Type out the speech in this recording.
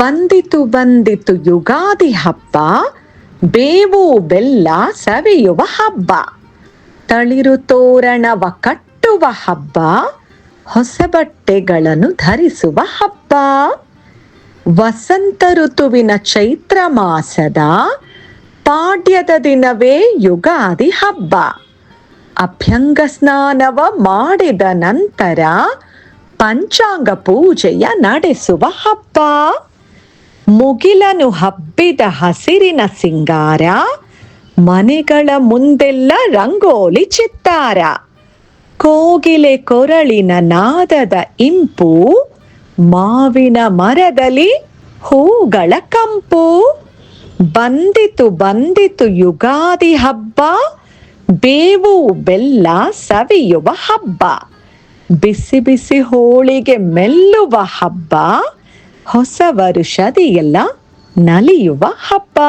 ಬಂದಿತು ಬಂದಿತು ಯುಗಾದಿ ಹಬ್ಬ, ಬೇವು ಬೆಲ್ಲ ಸವಿಯುವ ಹಬ್ಬ. ತಳಿರು ತೋರಣವ ಕಟ್ಟುವ ಹಬ್ಬ, ಹೊಸ ಬಟ್ಟೆಗಳನ್ನು ಧರಿಸುವ ಹಬ್ಬ. ವಸಂತ ಋತುವಿನ ಚೈತ್ರ ಮಾಸದ ಪಾಡ್ಯದ ದಿನವೇ ಯುಗಾದಿ ಹಬ್ಬ. ಅಭ್ಯಂಗ ಸ್ನಾನವ ಮಾಡಿದ ನಂತರ ಪಂಚಾಂಗ ಪೂಜೆಯ ನಡೆಸುವ ಹಬ್ಬ. ಮುಗಿಲನು ಹಬ್ಬಿದ ಹಸಿರಿನ ಸಿಂಗಾರ, ಮನೆಗಳ ಮುಂದೆಲ್ಲ ರಂಗೋಲಿ ಚಿತ್ತಾರ. ಕೋಗಿಲೆ ಕೊರಳಿನ ನಾದದ ಇಂಪು, ಮಾವಿನ ಮರದಲ್ಲಿ ಹೂಗಳ ಕಂಪು. ಬಂದಿತು ಬಂದಿತು ಯುಗಾದಿ ಹಬ್ಬ, ಬೇವು ಬೆಲ್ಲ ಸವಿಯುವ ಹಬ್ಬ. ಬಿಸಿ ಬಿಸಿ ಹೋಳಿಗೆ ಮೆಲ್ಲುವ ಹಬ್ಬ, ಹೊಸ ವರುಷದಿ ಎಲ್ಲ ನಲಿಯುವ ಹಬ್ಬ.